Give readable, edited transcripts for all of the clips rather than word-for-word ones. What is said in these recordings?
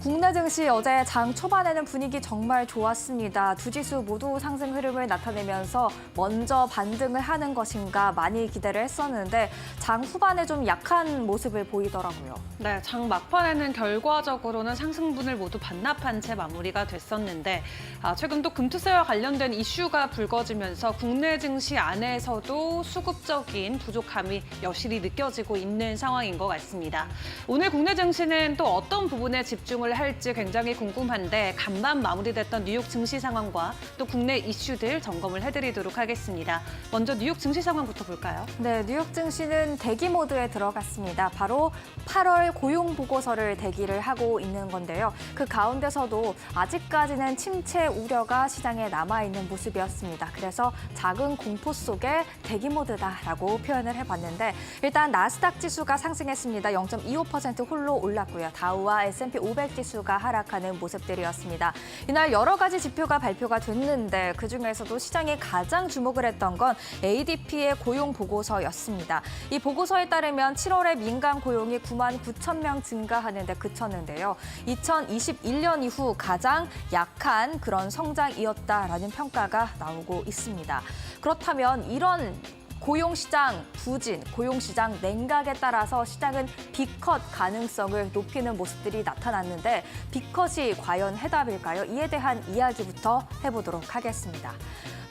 국내 증시 어제 장 초반에는 분위기 정말 좋았습니다. 두 지수 모두 상승 흐름을 나타내면서 먼저 반등을 하는 것인가 많이 기대를 했었는데 장 후반에 좀 약한 모습을 보이더라고요. 네, 장 막판에는 결과적으로는 상승분을 모두 반납한 채 마무리가 됐었는데 최근 또 금투세와 관련된 이슈가 불거지면서 국내 증시 안에서도 수급적인 부족함이 여실히 느껴지고 있는 상황인 것 같습니다. 오늘 국내 증시는 또 어떤 부분에 집중을 할지 굉장히 궁금한데 간밤 마무리됐던 뉴욕 증시 상황과 또 국내 이슈들 점검을 해드리도록 하겠습니다. 먼저 뉴욕 증시 상황부터 볼까요? 네, 뉴욕 증시는 대기 모드에 들어갔습니다. 바로 8월 고용 보고서를 대기를 하고 있는 건데요. 그 가운데서도 아직까지는 침체 우려가 시장에 남아있는 모습이었습니다. 그래서 작은 공포 속에 대기 모드다라고 표현을 해봤는데 일단 나스닥 지수가 상승했습니다. 0.25% 홀로 올랐고요. 다우와 S&P 500 지수가 하락하는 모습들이었습니다. 이날 여러 가지 지표가 발표가 됐는데 그중에서도 시장이 가장 주목을 했던 건 ADP의 고용 보고서였습니다. 이 보고서에 따르면 7월에 민간 고용이 9만 9천 명 증가하는 데 그쳤는데요. 2021년 이후 가장 약한 그런 성장이었다라는 평가가 나오고 있습니다. 그렇다면 이런 고용시장 부진, 고용시장 냉각에 따라서 시장은 B컷 가능성을 높이는 모습들이 나타났는데 B컷이 과연 해답일까요? 이에 대한 이야기부터 해보도록 하겠습니다.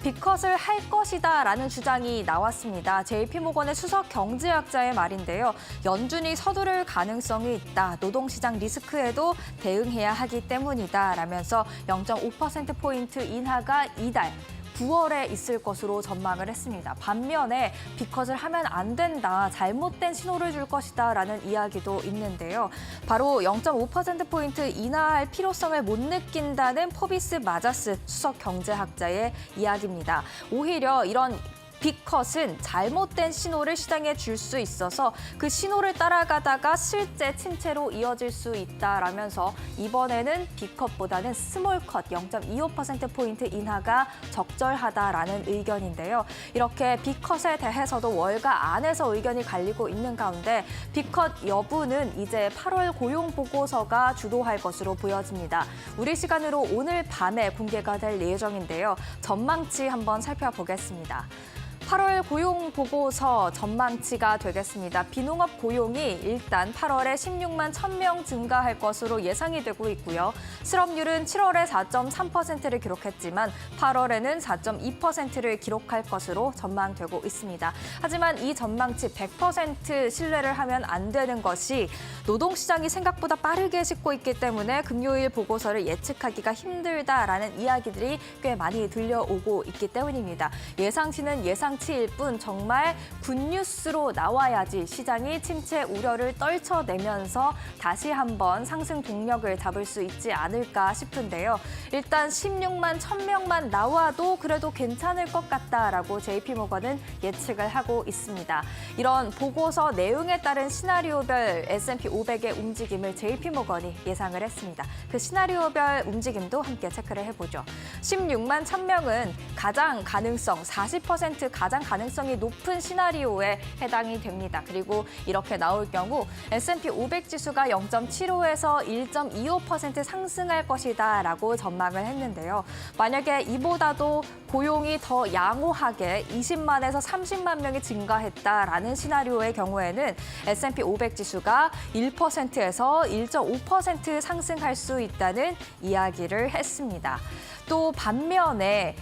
B컷을 할 것이다라는 주장이 나왔습니다. JP모건의 수석 경제학자의 말인데요. 연준이 서두를 가능성이 있다. 노동시장 리스크에도 대응해야 하기 때문이다라면서 0.5%포인트 인하가 이달 9월에 있을 것으로 전망을 했습니다. 반면에 B컷을 하면 안 된다, 잘못된 신호를 줄 것이다라는 이야기도 있는데요. 바로 0.5%포인트 인하할 필요성을 못 느낀다는 포비스 마자스 수석 경제학자의 이야기입니다. 오히려 이런 B컷은 잘못된 신호를 시장에 줄 수 있어서 그 신호를 따라가다가 실제 침체로 이어질 수 있다라면서 이번에는 B컷보다는 스몰컷 0.25%포인트 인하가 적절하다라는 의견인데요. 이렇게 B컷에 대해서도 월가 안에서 의견이 갈리고 있는 가운데 B컷 여부는 이제 8월 고용 보고서가 주도할 것으로 보여집니다. 우리 시간으로 오늘 밤에 공개가 될 예정인데요. 전망치 한번 살펴보겠습니다. 8월 고용 보고서 전망치가 되겠습니다. 비농업 고용이 일단 8월에 16만 1,000명 증가할 것으로 예상이 되고 있고요. 실업률은 7월에 4.3%를 기록했지만 8월에는 4.2%를 기록할 것으로 전망되고 있습니다. 하지만 이 전망치 100% 신뢰를 하면 안 되는 것이 노동시장이 생각보다 빠르게 식고 있기 때문에 금요일 보고서를 예측하기가 힘들다라는 이야기들이 꽤 많이 들려오고 있기 때문입니다. 예상치는 예상치일 뿐 정말 굿뉴스로 나와야지 시장이 침체 우려를 떨쳐내면서 다시 한번 상승 동력을 잡을 수 있지 않을까 싶은데요. 일단 16만 1,000명만 나와도 그래도 괜찮을 것 같다라고 JP모건은 예측을 하고 있습니다. 이런 보고서 내용에 따른 시나리오별 S&P 500의 움직임을 JP모건이 예상을 했습니다. 그 시나리오별 움직임도 함께 체크를 해보죠. 16만 1,000명은 가장 가능성 40% 가장 가능성이 높은 시나리오에 해당이 됩니다. 그리고 이렇게 나올 경우 S&P 500 지수가 0.75에서 1.25% 상승할 것이다라고 전망을 했는데요. 만약에 이보다도 고용이 더 양호하게 20만에서 30만 명이 증가했다라는 시나리오의 경우에는 S&P 500 지수가 1%에서 1.5% 상승할 수 있다는 이야기를 했습니다. 또 반면에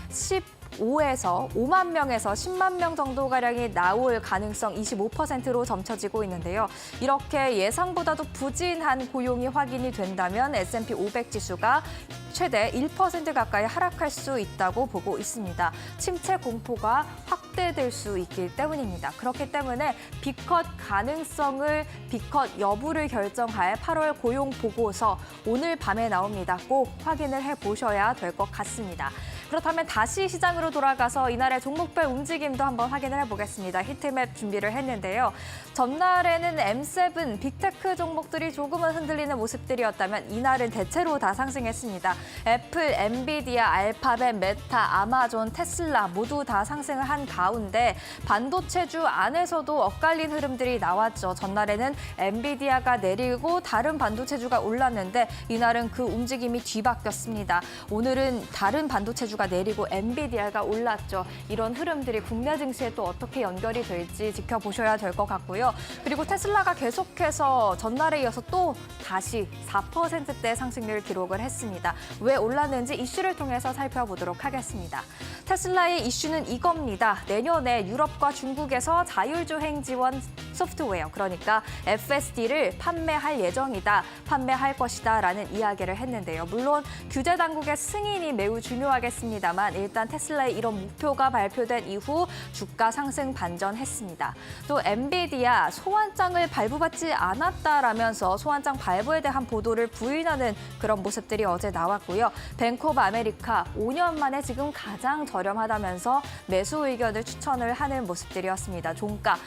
5에서 5만 명에서 10만 명 정도가량이 나올 가능성 25%로 점쳐지고 있는데요. 이렇게 예상보다도 부진한 고용이 확인이 된다면 S&P 500 지수가 최대 1% 가까이 하락할 수 있다고 보고 있습니다. 침체 공포가 확대될 수 있기 때문입니다. 그렇기 때문에 B컷 가능성을 B컷 여부를 결정할 8월 고용 보고서 오늘 밤에 나옵니다. 꼭 확인을 해보셔야 될 것 같습니다. 그렇다면 다시 시장으로 돌아가서 이날의 종목별 움직임도 한번 확인을 해보겠습니다. 히트맵 준비를 했는데요. 전날에는 M7, 빅테크 종목들이 조금은 흔들리는 모습들이었다면 이날은 대체로 다 상승했습니다. 애플, 엔비디아, 알파벳, 메타, 아마존, 테슬라 모두 다 상승을 한 가운데 가운데 반도체주 안에서도 엇갈린 흐름들이 나왔죠. 전날에는 엔비디아가 내리고 다른 반도체주가 올랐는데 이날은 그 움직임이 뒤바뀌었습니다. 오늘은 다른 반도체주가 내리고 엔비디아가 올랐죠. 이런 흐름들이 국내 증시에 또 어떻게 연결이 될지 지켜보셔야 될 것 같고요. 그리고 테슬라가 계속해서 전날에 이어서 또 다시 4%대 상승률 기록을 했습니다. 왜 올랐는지 이슈를 통해서 살펴보도록 하겠습니다. 테슬라의 이슈는 이겁니다. 내년에 유럽과 중국에서 자율주행 지원 소프트웨어, 그러니까 FSD를 판매할 예정이다, 판매할 것이다 라는 이야기를 했는데요. 물론 규제 당국의 승인이 매우 중요하겠습니다만 일단 테슬라의 이런 목표가 발표된 이후 주가 상승 반전했습니다. 또 엔비디아 소환장을 발부받지 않았다라면서 소환장 발부에 대한 보도를 부인하는 그런 모습들이 어제 나왔고요. 뱅크 오브 아메리카 5년 만에 지금 가장 저렴하다면서 매수 의견을 추천을 하는 모습들이었습니다. 종가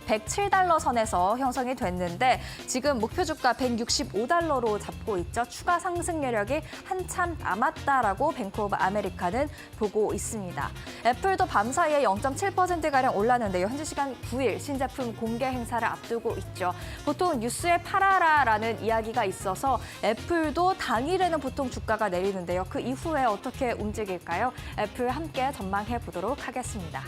107달러 선에서 형성이 됐는데 지금 목표 주가 165달러로 잡고 있죠. 추가 상승 여력이 한참 남았다라고 뱅크 오브 아메리카는 보고 있습니다. 애플도 밤사이에 0.7%가량 올랐는데요. 현지 시간 9일 신제품 공개 행사를 앞두고 있죠. 보통 뉴스에 팔아라라는 이야기가 있어서 애플도 당일에는 보통 주가가 내리는데요. 그 이후에 어떻게 움직일까요? 애플 함께 전망해 보도록 하겠습니다.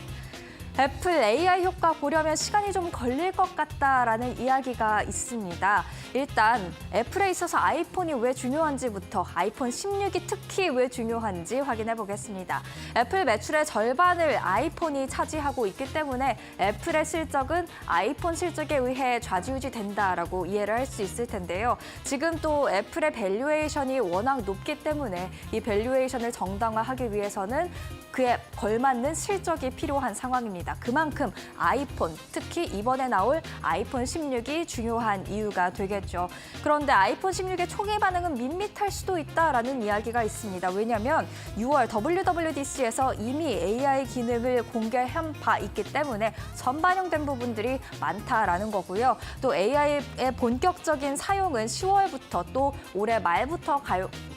애플 AI 효과 보려면 시간이 좀 걸릴 것 같다라는 이야기가 있습니다. 일단 애플에 있어서 아이폰이 왜 중요한지부터 아이폰 16이 특히 왜 중요한지 확인해 보겠습니다. 애플 매출의 절반을 아이폰이 차지하고 있기 때문에 애플의 실적은 아이폰 실적에 의해 좌지우지 된다라고 이해를 할 수 있을 텐데요. 지금 또 애플의 밸류에이션이 워낙 높기 때문에 이 밸류에이션을 정당화하기 위해서는 그에 걸맞는 실적이 필요한 상황입니다. 그만큼 아이폰, 특히 이번에 나올 아이폰 16이 중요한 이유가 되겠죠. 그런데 아이폰 16의 초기 반응은 밋밋할 수도 있다라는 이야기가 있습니다. 왜냐하면 6월 WWDC에서 이미 AI 기능을 공개한 바 있기 때문에 선반영된 부분들이 많다라는 거고요. 또 AI의 본격적인 사용은 10월부터 또 올해 말부터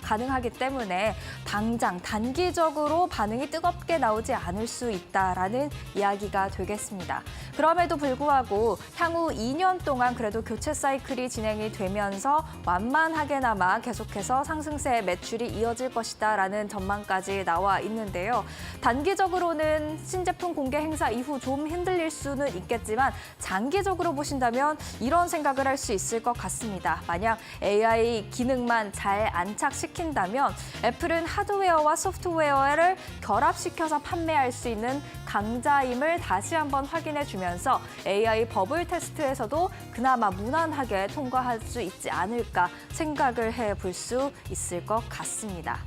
가능하기 때문에 당장 단기적으로 반응이 뜨겁게 나오지 않을 수 있다라는 이야기가 되겠습니다. 그럼에도 불구하고 향후 2년 동안 그래도 교체 사이클이 진행이 되면서 완만하게나마 계속해서 상승세 매출이 이어질 것이다라는 전망까지 나와 있는데요. 단기적으로는 신제품 공개 행사 이후 좀 흔들릴 수는 있겠지만 장기적으로 보신다면 이런 생각을 할 수 있을 것 같습니다. 만약 AI 기능만 잘 안착시킨다면 애플은 하드웨어와 소프트웨어를 결합시켜서 판매할 수 있는 강자임을 다시 한번 확인해 주면서 AI 버블 테스트에서도 그나마 무난하게 통과할 수 있지 않을까 생각을 해볼 수 있을 것 같습니다.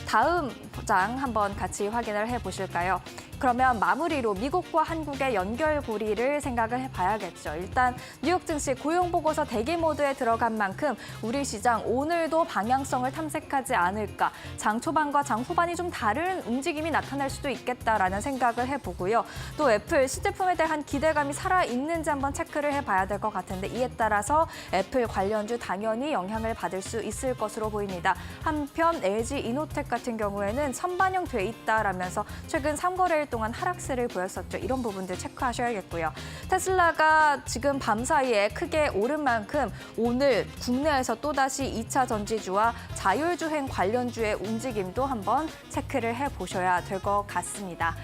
다음 장 한번 같이 확인을 해보실까요? 그러면 마무리로 미국과 한국의 연결고리를 생각을 해봐야겠죠. 일단 뉴욕 증시 고용보고서 대기 모드에 들어간 만큼 우리 시장 오늘도 방향성을 탐색하지 않을까. 장 초반과 장 후반이 좀 다른 움직임이 나타날 수도 있겠다라는 생각을 해보고요. 또 애플 신제품에 대한 기대감이 살아있는지 한번 체크를 해봐야 될 것 같은데 이에 따라서 애플 관련주 당연히 영향을 받을 수 있을 것으로 보입니다. 한편 LG 이노텍 같은 경우에는 선반영돼 있다라면서 최근 3거래일 동안 하락세를 보였었죠. 이런 부분들 체크하셔야겠고요. 테슬라가 지금 밤 사이에 크게 오른 만큼 오늘 국내에서 또다시 2차 전지주와 자율주행 관련주의 움직임도 한번 체크를 해보셔야 될 것 같습니다.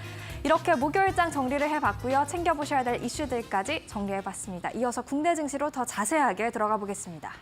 이렇게 목요일장 정리를 해봤고요. 챙겨보셔야 될 이슈들까지 정리해봤습니다. 이어서 국내 증시로 더 자세하게 들어가 보겠습니다.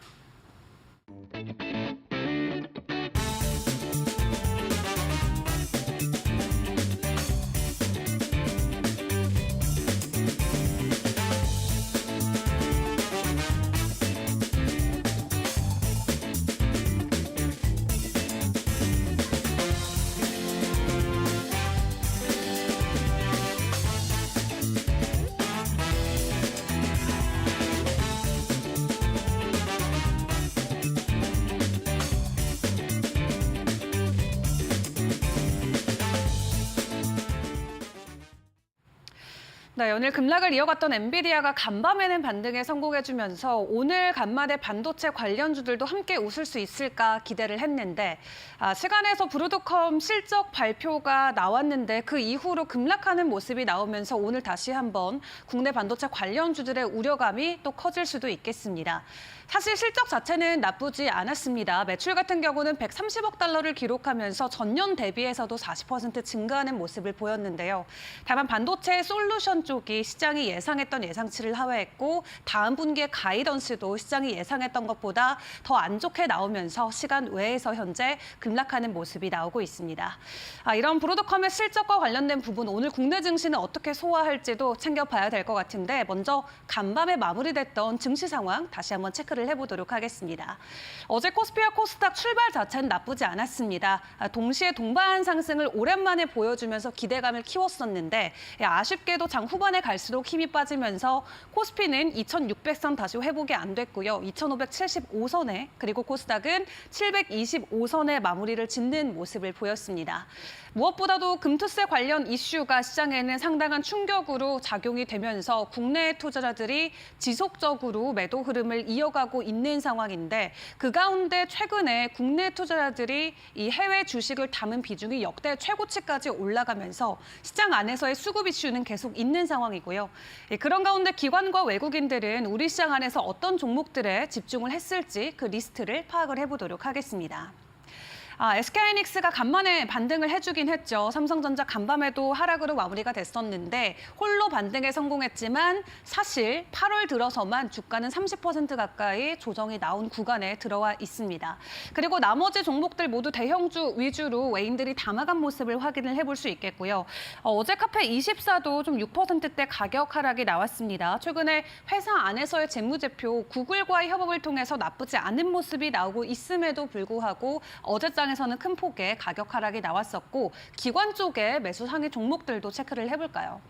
네, 오늘 급락을 이어갔던 엔비디아가 간밤에는 반등에 성공해주면서 오늘 간만에 반도체 관련주들도 함께 웃을 수 있을까 기대를 했는데 시간에서 브로드컴 실적 발표가 나왔는데 그 이후로 급락하는 모습이 나오면서 오늘 다시 한번 국내 반도체 관련주들의 우려감이 또 커질 수도 있겠습니다. 사실 실적 자체는 나쁘지 않았습니다. 매출 같은 경우는 130억 달러를 기록하면서 전년 대비해서도 40% 증가하는 모습을 보였는데요. 다만 반도체 솔루션 쪽이 시장이 예상했던 예상치를 하회했고 다음 분기의 가이던스도 시장이 예상했던 것보다 더 안 좋게 나오면서 시간 외에서 현재 급락하는 모습이 나오고 있습니다. 이런 브로드컴의 실적과 관련된 부분 오늘 국내 증시는 어떻게 소화할지도 챙겨봐야 될 것 같은데 먼저 간밤에 마무리됐던 증시 상황 다시 한번 체크를 해보도록 하겠습니다. 어제 코스피와 코스닥 출발 자체는 나쁘지 않았습니다. 동시에 동반 상승을 오랜만에 보여주면서 기대감을 키웠었는데 아쉽게도 장 후반에 갈수록 힘이 빠지면서 코스피는 2600선 다시 회복이 안 됐고요. 2575선에 그리고 코스닥은 725선에 마무리를 짓는 모습을 보였습니다. 무엇보다도 금투세 관련 이슈가 시장에는 상당한 충격으로 작용이 되면서 국내 투자자들이 지속적으로 매도 흐름을 이어가고 있는 상황인데 그 가운데 최근에 국내 투자자들이 이 해외 주식을 담은 비중이 역대 최고치까지 올라가면서 시장 안에서의 수급 이슈는 계속 있는 상황이고요. 그런 가운데 기관과 외국인들은 우리 시장 안에서 어떤 종목들에 집중을 했을지 그 리스트를 파악을 해보도록 하겠습니다. SK하이닉스가 간만에 반등을 해주긴 했죠. 삼성전자 간밤에도 하락으로 마무리가 됐었는데 홀로 반등에 성공했지만 사실 8월 들어서만 주가는 30% 가까이 조정이 나온 구간에 들어와 있습니다. 그리고 나머지 종목들 모두 대형주 위주로 외인들이 담아간 모습을 확인을 해볼 수 있겠고요. 어제 카페24도 좀 6%대 가격 하락이 나왔습니다. 최근에 회사 안에서의 재무제표 구글과의 협업을 통해서 나쁘지 않은 모습이 나오고 있음에도 불구하고 어제장 에서는 큰 폭의 가격 하락이 나왔었고 기관 쪽의 매수 상위 종목들도 체크를 해볼까요?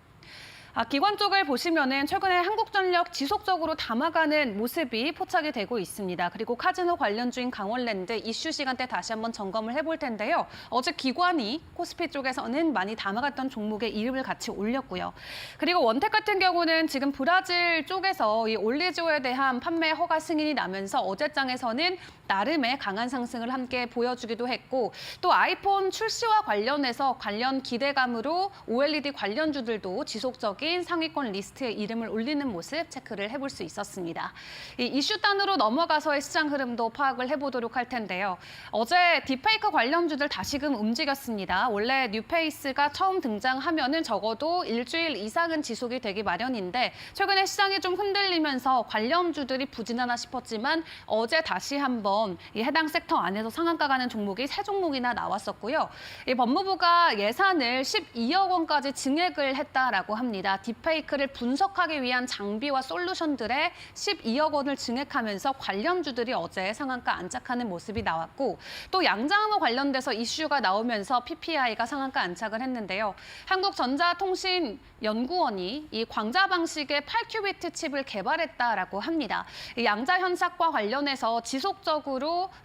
기관 쪽을 보시면은 최근에 한국전력 지속적으로 담아가는 모습이 포착이 되고 있습니다. 그리고 카지노 관련주인 강원랜드 이슈 시간대 다시 한번 점검을 해볼 텐데요. 어제 기관이 코스피 쪽에서는 많이 담아갔던 종목의 이름을 같이 올렸고요. 그리고 원택 같은 경우는 지금 브라질 쪽에서 이 올리지오에 대한 판매 허가 승인이 나면서 어제장에서는 나름의 강한 상승을 함께 보여주기도 했고 또 아이폰 출시와 관련해서 관련 기대감으로 OLED 관련주들도 지속적인 상위권 리스트에 이름을 올리는 모습 체크를 해볼 수 있었습니다. 이 이슈 단으로 넘어가서의 시장 흐름도 파악을 해보도록 할 텐데요. 어제 딥페이크 관련주들 다시금 움직였습니다. 원래 뉴페이스가 처음 등장하면은 적어도 일주일 이상은 지속이 되기 마련인데 최근에 시장이 좀 흔들리면서 관련주들이 부진하나 싶었지만 어제 다시 한번 이 해당 섹터 안에서 상한가 가는 종목이 3종목이나 나왔었고요. 이 법무부가 예산을 12억 원까지 증액을 했다라고 합니다. 딥페이크를 분석하기 위한 장비와 솔루션들에 12억 원을 증액하면서 관련주들이 어제 상한가 안착하는 모습이 나왔고 또 양자암호 관련돼서 이슈가 나오면서 PPI가 상한가 안착을 했는데요. 한국전자통신연구원이 이 광자 방식의 8큐비트 칩을 개발했다라고 합니다. 이 양자 현상과 관련해서 지속적으로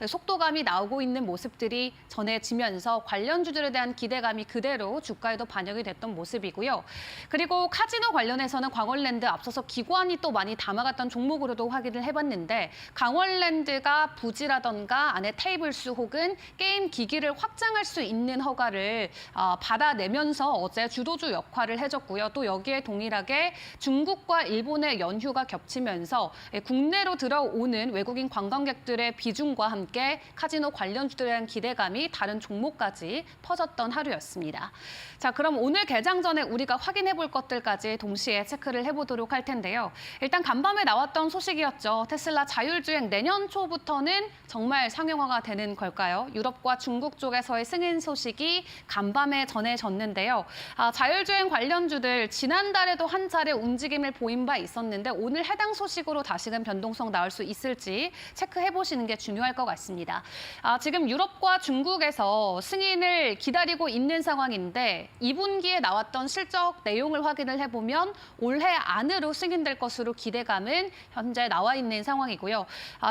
속도감이 나오고 있는 모습들이 전해지면서 관련주들에 대한 기대감이 그대로 주가에도 반영이 됐던 모습이고요. 그리고 카지노 관련해서는 강원랜드 앞서서 기관이 또 많이 담아갔던 종목으로도 확인을 해봤는데 강원랜드가 부지라던가 안에 테이블 수 혹은 게임 기기를 확장할 수 있는 허가를 받아내면서 어제 주도주 역할을 해줬고요. 또 여기에 동일하게 중국과 일본의 연휴가 겹치면서 국내로 들어오는 외국인 관광객들의 비중과 함께 카지노 관련주들에 대한 기대감이 다른 종목까지 퍼졌던 하루였습니다. 자, 그럼 오늘 개장 전에 우리가 확인해 볼 것들까지 동시에 체크를 해보도록 할 텐데요. 일단 간밤에 나왔던 소식이었죠. 테슬라 자율주행 내년 초부터는 정말 상용화가 되는 걸까요? 유럽과 중국 쪽에서의 승인 소식이 간밤에 전해졌는데요. 자율주행 관련주들 지난달에도 한 차례 움직임을 보인 바 있었는데 오늘 해당 소식으로 다시금 변동성 나올 수 있을지 체크해보시는 게 중요할 것 같습니다. 지금 유럽과 중국에서 승인을 기다리고 있는 상황인데 2분기에 나왔던 실적 내용을 확인을 예상을 해보면 올해 안으로 승인될 것으로 기대감은 현재 나와 있는 상황이고요.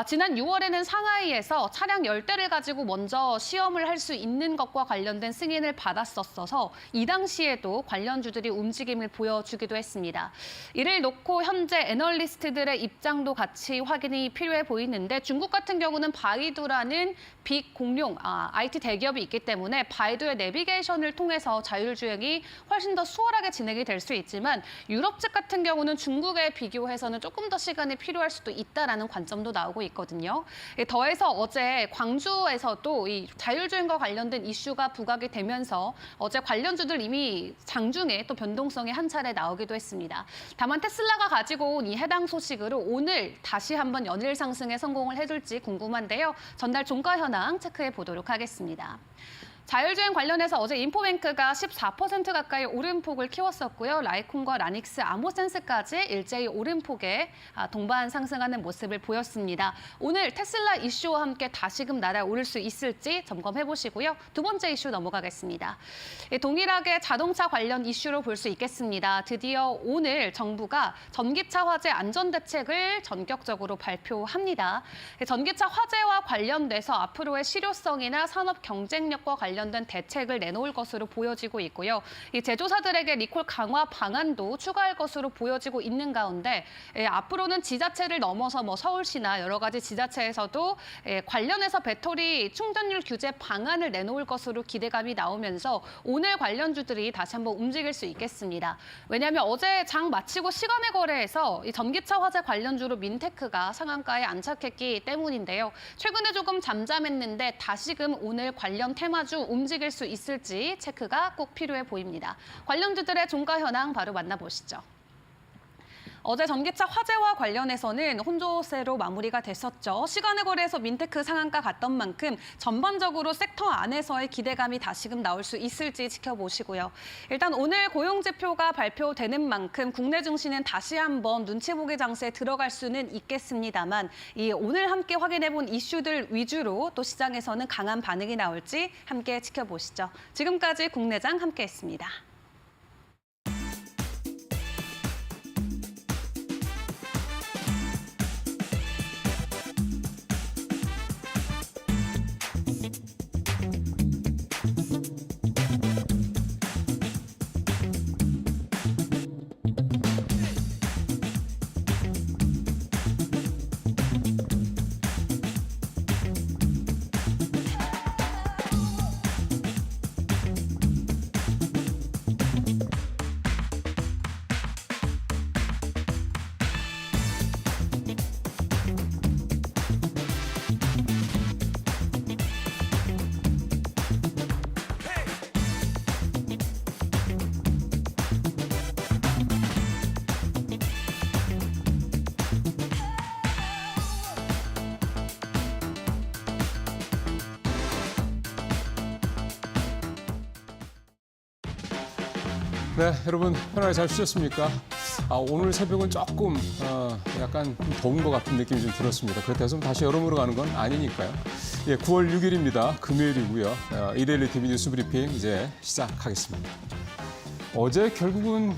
지난 6월에는 상하이에서 차량 10대를 가지고 먼저 시험을 할 수 있는 것과 관련된 승인을 받았었어서 이 당시에도 관련주들이 움직임을 보여주기도 했습니다. 이를 놓고 현재 애널리스트들의 입장도 같이 확인이 필요해 보이는데 중국 같은 경우는 바이두라는 빅 공룡, IT 대기업이 있기 때문에 바이두의 내비게이션을 통해서 자율주행이 훨씬 더 수월하게 진행이 될 수 있지만 유럽 측 같은 경우는 중국에 비교해서는 조금 더 시간이 필요할 수도 있다라는 관점도 나오고 있거든요. 더해서 어제 광주에서도 이 자율주행과 관련된 이슈가 부각이 되면서 어제 관련주들 이미 장중에 또 변동성이 한 차례 나오기도 했습니다. 다만 테슬라가 가지고 온 이 해당 소식으로 오늘 다시 한번 연일 상승에 성공을 해줄지 궁금한데요. 전날 종가 현황 체크해 보도록 하겠습니다. 자율주행 관련해서 어제 인포뱅크가 14% 가까이 오름폭을 키웠었고요. 라이콘과 라닉스, 아모센스까지 일제히 오름폭에 동반 상승하는 모습을 보였습니다. 오늘 테슬라 이슈와 함께 다시금 날아오를 수 있을지 점검해 보시고요. 두 번째 이슈 넘어가겠습니다. 동일하게 자동차 관련 이슈로 볼 수 있겠습니다. 드디어 오늘 정부가 전기차 화재 안전대책을 전격적으로 발표합니다. 전기차 화재와 관련돼서 앞으로의 실효성이나 산업 경쟁력과 관련된 대책을 내놓을 것으로 보여지고 있고요. 이 제조사들에게 리콜 강화 방안도 추가할 것으로 보여지고 있는 가운데 앞으로는 지자체를 넘어서 서울시나 여러 가지 지자체에서도 관련해서 배터리 충전율 규제 방안을 내놓을 것으로 기대감이 나오면서 오늘 관련주들이 다시 한번 움직일 수 있겠습니다. 왜냐하면 어제 장 마치고 시간의 거래에서 이 전기차 화재 관련주로 민테크가 상한가에 안착했기 때문인데요. 최근에 조금 잠잠했는데 다시금 오늘 관련 테마주 움직일 수 있을지 체크가 꼭 필요해 보입니다. 관련주들의 종가 현황 바로 만나보시죠. 어제 전기차 화재와 관련해서는 혼조세로 마무리가 됐었죠. 시간의 거래에서 민테크 상한가 갔던 만큼 전반적으로 섹터 안에서의 기대감이 다시금 나올 수 있을지 지켜보시고요. 일단 오늘 고용지표가 발표되는 만큼 국내 증시는 다시 한번 눈치 보기 장세에 들어갈 수는 있겠습니다만 이 오늘 함께 확인해본 이슈들 위주로 또 시장에서는 강한 반응이 나올지 함께 지켜보시죠. 지금까지 국내장 함께했습니다. 네, 여러분 편하게 잘 쉬셨습니까? 오늘 새벽은 조금 약간 좀 더운 것 같은 느낌이 좀 들었습니다. 그렇다고 해서 다시 여름으로 가는 건 아니니까요. 예, 9월 6일입니다. 금요일이고요. 이데일리 TV 뉴스 브리핑 이제 시작하겠습니다. 어제 결국은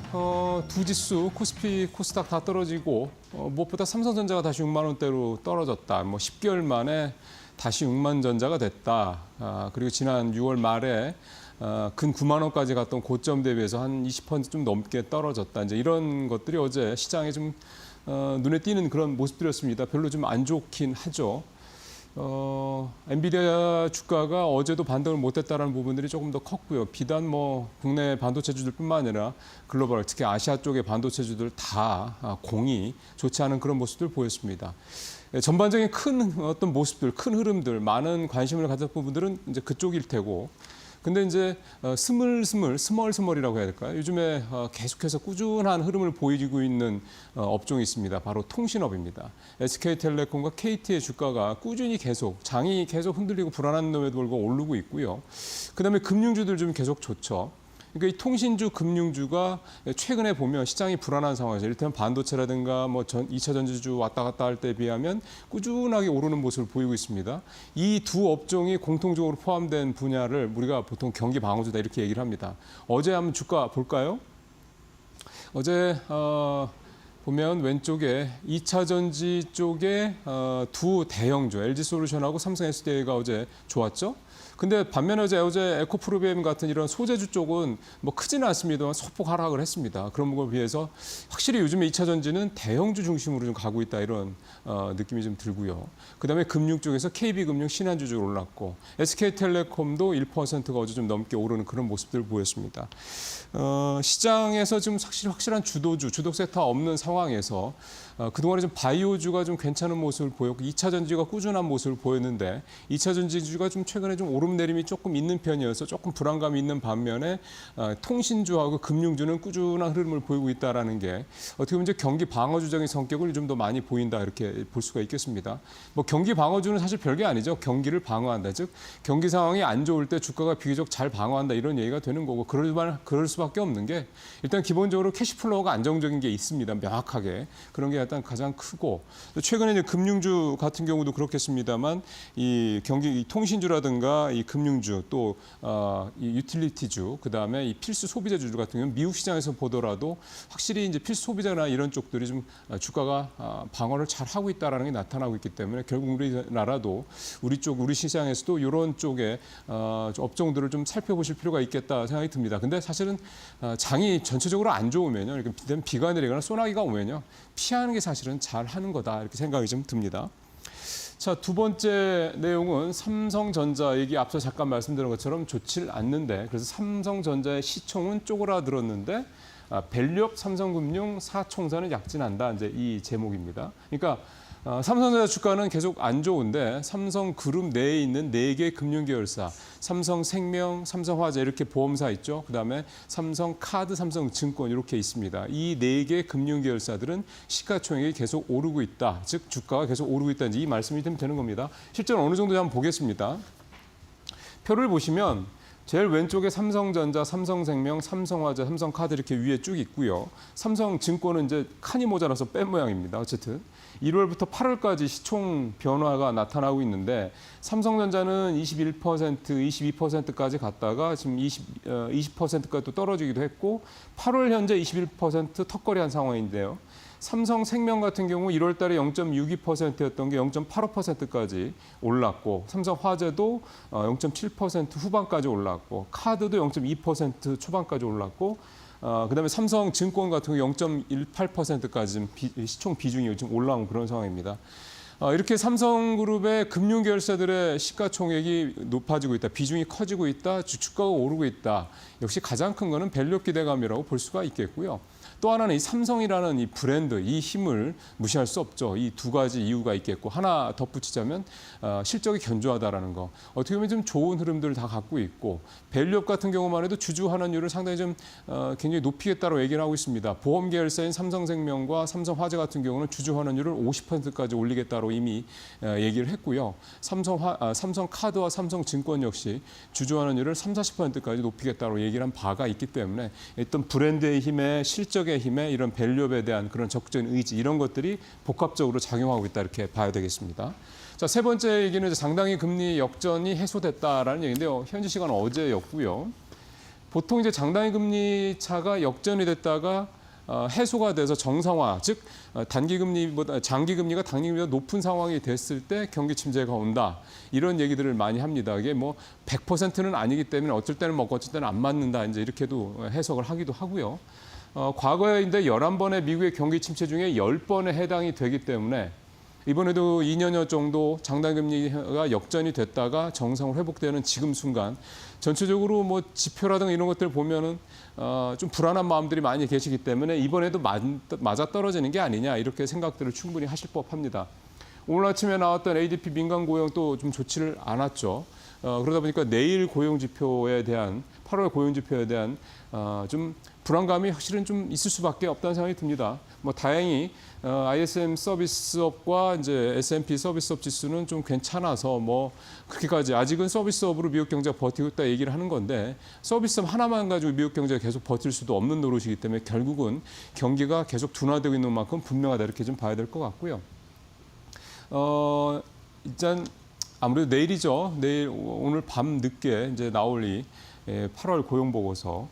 두 지수 코스피, 코스닥 다 떨어지고 무엇보다 삼성전자가 다시 6만 원대로 떨어졌다. 10개월 만에 다시 6만 전자가 됐다. 그리고 지난 6월 말에 근 9만 원까지 갔던 고점 대비해서 한 20% 좀 넘게 떨어졌다. 이제 이런 것들이 어제 시장에 좀 눈에 띄는 그런 모습들이었습니다. 별로 좀 안 좋긴 하죠. 엔비디아 주가가 어제도 반등을 못했다는 부분들이 조금 더 컸고요. 비단 국내 반도체주들뿐만 아니라 글로벌, 특히 아시아 쪽의 반도체주들 다 공이 좋지 않은 그런 모습들 보였습니다. 전반적인 큰 어떤 모습들, 큰 흐름들, 많은 관심을 가졌던 부분들은 이제 그쪽일 테고. 근데 이제 스멀스멀이라고 해야 될까요? 요즘에 계속해서 꾸준한 흐름을 보이고 있는 업종이 있습니다. 바로 통신업입니다. SK텔레콤과 KT의 주가가 꾸준히 장이 계속 흔들리고 불안함에도 불구하고 오르고 있고요. 그다음에 금융주들 좀 계속 좋죠. 그러니까 이 통신주, 금융주가 최근에 보면 시장이 불안한 상황에서 이를테면 반도체라든가 2차 전지주 왔다 갔다 할 때 비하면 꾸준하게 오르는 모습을 보이고 있습니다. 이 두 업종이 공통적으로 포함된 분야를 우리가 보통 경기 방어주다 이렇게 얘기를 합니다. 어제 한번 주가 볼까요? 어제 보면 왼쪽에 2차 전지 쪽에 두 대형주 LG솔루션하고 삼성 SDI가 어제 좋았죠. 근데 반면에 어제 에코프로비엠 같은 이런 소재주 쪽은 뭐 크지는 않습니다만 소폭 하락을 했습니다. 그런 걸 비해서 확실히 요즘에 2차 전지는 대형주 중심으로 좀 가고 있다 이런 느낌이 좀 들고요. 그다음에 금융 쪽에서 KB금융, 신한주주 올랐고 SK텔레콤도 1%가 어제 좀 넘게 오르는 그런 모습들을 보였습니다. 시장에서 좀 확실한 주도주, 주도 섹터 없는 상황에서 그동안에 좀 바이오주가 좀 괜찮은 모습을 보였고 2차 전지가 꾸준한 모습을 보였는데 2차 전지주가 좀 최근에 좀 오름내림이 조금 있는 편이어서 조금 불안감이 있는 반면에 통신주하고 금융주는 꾸준한 흐름을 보이고 있다라는 게 어떻게 보면 이제 경기 방어주적인 성격을 좀 더 많이 보인다 이렇게 볼 수가 있겠습니다. 뭐 경기 방어주는 사실 별게 아니죠. 경기를 방어한다. 즉 경기 상황이 안 좋을 때 주가가 비교적 잘 방어한다 이런 얘기가 되는 거고 그럴 수밖에 없는 게 일단 기본적으로 캐시플로우가 안정적인 게 있습니다. 명확하게. 그런 게 일단 가장 크고 최근에 이제 금융주 같은 경우도 그렇겠습니다만 이 통신주라든가 이 금융주 또 이 유틸리티주 그다음에 이 필수 소비자주 같은 경우는 미국 시장에서 보더라도 확실히 이제 필수 소비자나 이런 쪽들이 좀 주가가 방어를 잘 하고 있다라는 게 나타나고 있기 때문에 결국 우리나라도 우리 시장에서도 이런 쪽에 업종들을 좀 살펴보실 필요가 있겠다 생각이 듭니다. 근데 사실은 장이 전체적으로 안 좋으면요, 이렇게 비가 내리거나 소나기가 오면요, 피하는 게 사실은 잘 하는 거다 이렇게 생각이 좀 듭니다. 자, 두 번째 내용은 삼성전자 얘기 앞서 잠깐 말씀드린 것처럼 좋지를 않는데 그래서 삼성전자의 시총은 쪼그라들었는데 밸류업 삼성금융 사총사는 약진한다 이제 이 제목입니다. 그러니까 삼성전자 주가는 계속 안 좋은데 삼성그룹 내에 있는 4개 금융계열사, 삼성생명, 삼성화재 이렇게 보험사 있죠. 그다음에 삼성카드, 삼성증권 이렇게 있습니다. 이 4개 금융계열사들은 시가총액이 계속 오르고 있다. 즉 주가가 계속 오르고 있다. 이 말씀이 되는 겁니다. 실제로 어느 정도 한번 보겠습니다. 표를 보시면 제일 왼쪽에 삼성전자, 삼성생명, 삼성화재, 삼성카드 이렇게 위에 쭉 있고요. 삼성증권은 이제 칸이 모자라서 뺀 모양입니다. 어쨌든 1월부터 8월까지 시총 변화가 나타나고 있는데 삼성전자는 21%, 22%까지 갔다가 지금 20%까지 또 떨어지기도 했고 8월 현재 21% 턱걸이한 상황인데요. 삼성생명 같은 경우 1월 달에 0.62%였던 게 0.85%까지 올랐고 삼성화재도 0.7% 후반까지 올랐고 카드도 0.2% 초반까지 올랐고 그다음에 삼성증권 같은 경우 0.18%까지 시총 비중이 지금 올라온 그런 상황입니다. 이렇게 삼성그룹의 금융계열사들의 시가총액이 높아지고 있다, 비중이 커지고 있다, 주가가 오르고 있다. 역시 가장 큰 거는 밸류업 기대감이라고 볼 수가 있겠고요. 또 하나는 이 삼성이라는 이 브랜드, 이 힘을 무시할 수 없죠. 이 두 가지 이유가 있겠고 하나 덧붙이자면 실적이 견조하다라는 거. 어떻게 보면 좀 좋은 흐름들을 다 갖고 있고 밸류업 같은 경우만 해도 주주 환원율을 상당히 좀 굉장히 높이겠다고 얘기를 하고 있습니다. 보험 계열사인 삼성생명과 삼성화재 같은 경우는 주주 환원율을 50%까지 올리겠다고 이미 얘기를 했고요. 삼성카드와 삼성증권 역시 주주 환원율을 30~40%까지 높이겠다고 얘기를 한 바가 있기 때문에 어떤 브랜드의 힘에 실적의 힘에 이런 밸류업에 대한 그런 적극적인 의지 이런 것들이 복합적으로 작용하고 있다 이렇게 봐야 되겠습니다. 자, 세 번째 얘기는 이제 장당의 금리 역전이 해소됐다라는 얘기인데요. 현지 시간 어제였고요. 보통 이제 장당의 금리 차가 역전이 됐다가 해소가 돼서 정상화, 즉 단기금리보다 장기금리가 단기금리보다 높은 상황이 됐을 때 경기 침체가 온다. 이런 얘기들을 많이 합니다. 이게 뭐 100%는 아니기 때문에 어쩔 때는 먹고 어쩔 때는 안 맞는다. 이제 이렇게도 해석을 하기도 하고요. 과거에 이제 11번의 미국의 경기 침체 중에 10번에 해당이 되기 때문에 이번에도 2년여 정도 장단금리가 역전이 됐다가 정상으로 회복되는 지금 순간 전체적으로 뭐 지표라든가 이런 것들 보면은 좀 불안한 마음들이 많이 계시기 때문에 이번에도 맞아 떨어지는 게 아니냐 이렇게 생각들을 충분히 하실 법합니다. 오늘 아침에 나왔던 ADP 민간 고용도 좀 좋지를 않았죠. 그러다 보니까 내일 고용지표에 대한 8월 고용지표에 대한 좀 불안감이 확실히 좀 있을 수밖에 없다는 생각이 듭니다. 뭐 다행히 ISM 서비스업과 이제 S&P 서비스업 지수는 좀 괜찮아서 뭐 그렇게까지 아직은 서비스업으로 미국 경제가 버티고 있다 얘기를 하는 건데 서비스업 하나만 가지고 미국 경제가 계속 버틸 수도 없는 노릇이기 때문에 결국은 경기가 계속 둔화되고 있는 만큼 분명하다 이렇게 좀 봐야 될 것 같고요. 일단 아무래도 내일이죠. 내일 오늘 밤 늦게 이제 나올 이 8월 고용 보고서.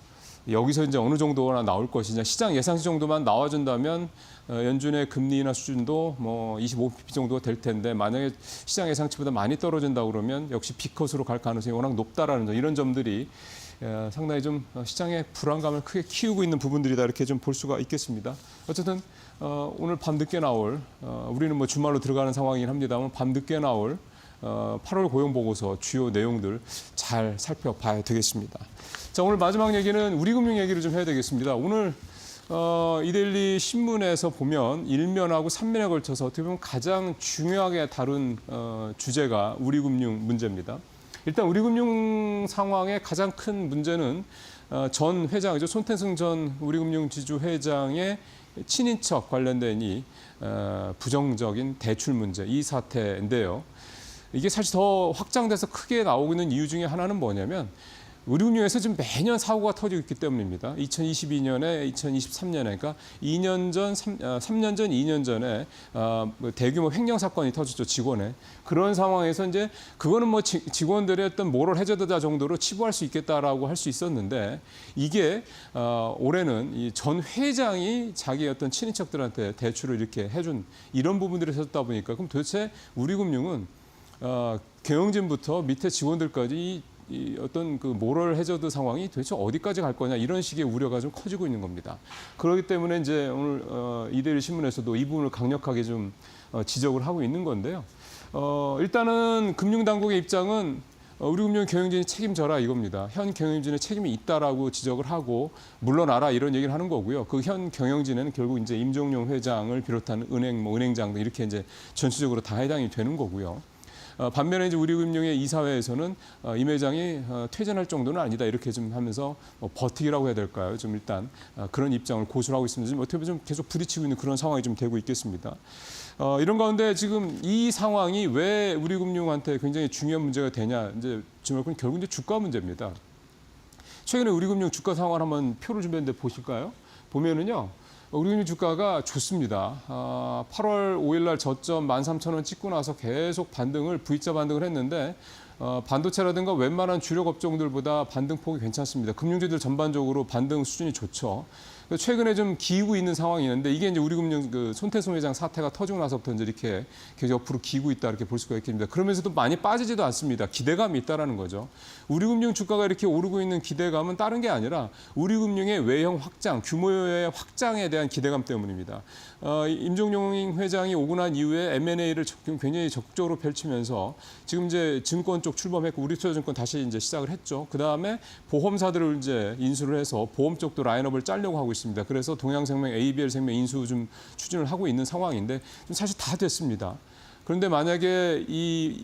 여기서 이제 어느 정도나 나올 것이냐, 시장 예상치 정도만 나와준다면 연준의 금리 인하 수준도 뭐 25bp 정도가 될 텐데, 만약에 시장 예상치보다 많이 떨어진다 그러면 역시 B컷으로 갈 가능성이 워낙 높다라는 점, 이런 점들이 상당히 좀 시장의 불안감을 크게 키우고 있는 부분들이다, 이렇게 좀 볼 수가 있겠습니다. 어쨌든 오늘 밤 늦게 나올, 우리는 뭐 주말로 들어가는 상황이긴 합니다만, 밤 늦게 나올 8월 고용 보고서 주요 내용들 잘 살펴봐야 되겠습니다. 자, 오늘 마지막 얘기는 우리금융 얘기를 좀 해야 되겠습니다. 오늘 이데일리 신문에서 보면 1면하고 3면에 걸쳐서 어떻게 보면 가장 중요하게 다룬 주제가 우리금융 문제입니다. 일단 우리금융 상황의 가장 큰 문제는 전 회장이죠. 손태승 전 우리금융지주 회장의 친인척 관련된 이 부정적인 대출 문제, 이 사태인데요. 이게 사실 더 확장돼서 크게 나오고 있는 이유 중에 하나는 뭐냐면, 우리금융에서 지금 매년 사고가 터지고 있기 때문입니다. 2022년에, 2023년에, 그러니까 3년 전, 2년 전에 대규모 횡령 사건이 터졌죠, 직원에. 그런 상황에서 이제 그거는 뭐 직원들의 어떤 모럴 해저드다 정도로 치부할 수 있겠다라고 할 수 있었는데, 이게 올해는 이 전 회장이 자기 어떤 친인척들한테 대출을 이렇게 해준 이런 부분들이 있었다 보니까, 그럼 도대체 우리금융은 경영진부터 밑에 직원들까지 이 어떤 그 모럴 해저드 상황이 도대체 어디까지 갈 거냐, 이런 식의 우려가 좀 커지고 있는 겁니다. 그렇기 때문에 이제 오늘 이데일리 신문에서도 이 부분을 강력하게 좀 지적을 하고 있는 건데요. 일단은 금융당국의 입장은 우리금융 경영진이 책임져라 이겁니다. 현 경영진의 책임이 있다라고 지적을 하고 물러나라 이런 얘기를 하는 거고요. 그 현 경영진에는 결국 이제 임종용 회장을 비롯한 은행, 은행장 등 이렇게 이제 전체적으로 다 해당이 되는 거고요. 반면에 이제 우리금융의 이사회에서는 임 회장이 퇴진할 정도는 아니다, 이렇게 좀 하면서 버티기라고 해야 될까요? 좀 일단 그런 입장을 고수를 하고 있습니다. 지금 어떻게 보면 좀 계속 부딪히고 있는 그런 상황이 좀 되고 있겠습니다. 이런 가운데 지금 이 상황이 왜 우리금융한테 굉장히 중요한 문제가 되냐, 이제 지금 결국 이제 주가 문제입니다. 최근에 우리금융 주가 상황을 한번 표를 준비했는데 보실까요? 보면은요. 우리금융 주가가 좋습니다. 8월 5일 날 저점 13,000원 찍고 나서 계속 반등을, V자 반등을 했는데, 반도체라든가 웬만한 주력 업종들보다 반등폭이 괜찮습니다. 금융주들 전반적으로 반등 수준이 좋죠. 최근에 좀 기우고 있는 상황이 있는데, 이게 이제 우리금융 그 손태승 회장 사태가 터지고 나서부터 이제 이렇게 계속 옆으로 기우고 있다, 이렇게 볼 수가 있겠습니다. 그러면서도 많이 빠지지도 않습니다. 기대감이 있다라는 거죠. 우리금융 주가가 이렇게 오르고 있는 기대감은 다른 게 아니라 우리금융의 외형 확장, 규모의 확장에 대한 기대감 때문입니다. 임종용 회장이 오고 난 이후에 M&A를 굉장히 적극적으로 펼치면서 지금 이제 증권 쪽 출범했고, 우리투자증권 다시 이제 시작을 했죠. 그 다음에 보험사들을 이제 인수를 해서 보험 쪽도 라인업을 짜려고 하고 있습니다. 그래서 동양생명, ABL생명 인수 좀 추진을 하고 있는 상황인데, 사실 다 됐습니다. 그런데 만약에 이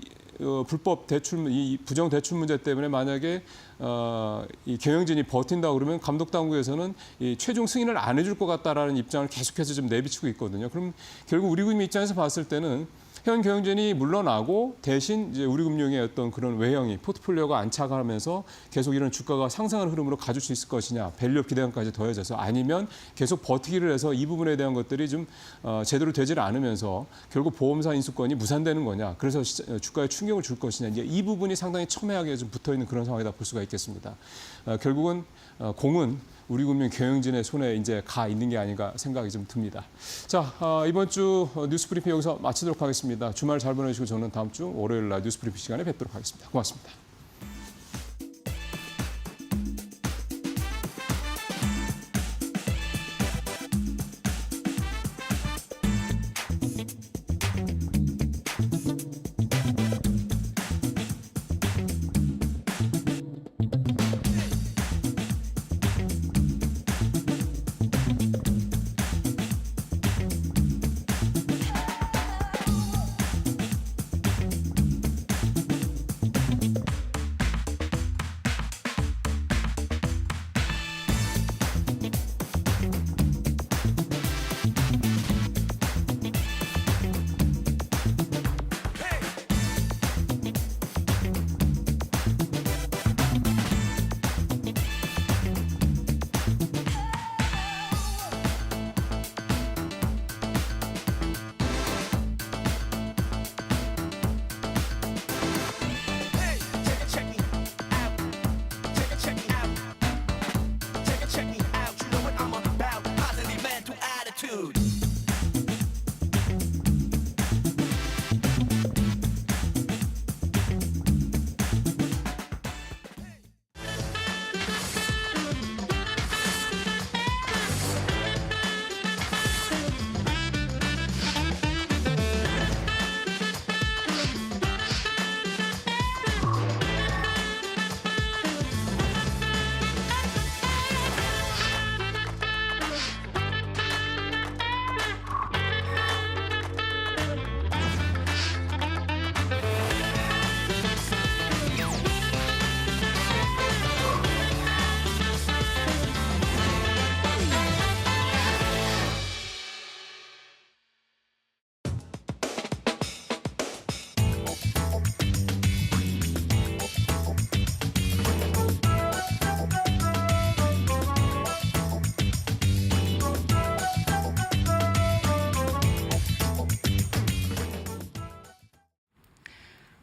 불법 대출, 이 부정 대출 문제 때문에 만약에 이 경영진이 버틴다 그러면 감독 당국에서는 이 최종 승인을 안 해줄 것 같다라는 입장을 계속해서 좀 내비치고 있거든요. 그럼 결국 우리금융 입장에서 봤을 때는 현 경영진이 물러나고 대신 이제 우리금융의 어떤 그런 외형이, 포트폴리오가 안착하면서 계속 이런 주가가 상승하는 흐름으로 가줄 수 있을 것이냐, 밸류업 기대감까지 더해져서, 아니면 계속 버티기를 해서 이 부분에 대한 것들이 좀 제대로 되질 않으면서 결국 보험사 인수권이 무산되는 거냐, 그래서 주가에 충격을 줄 것이냐, 이제 이 부분이 상당히 첨예하게 좀 붙어 있는 그런 상황이다 볼 수가 있겠습니다. 결국은 공은 우리금융 경영진의 손에 이제 가 있는 게 아닌가 생각이 좀 듭니다. 자, 이번 주 뉴스 브리핑 여기서 마치도록 하겠습니다. 주말 잘 보내시고 저는 다음 주 월요일 날 뉴스 브리핑 시간에 뵙도록 하겠습니다. 고맙습니다.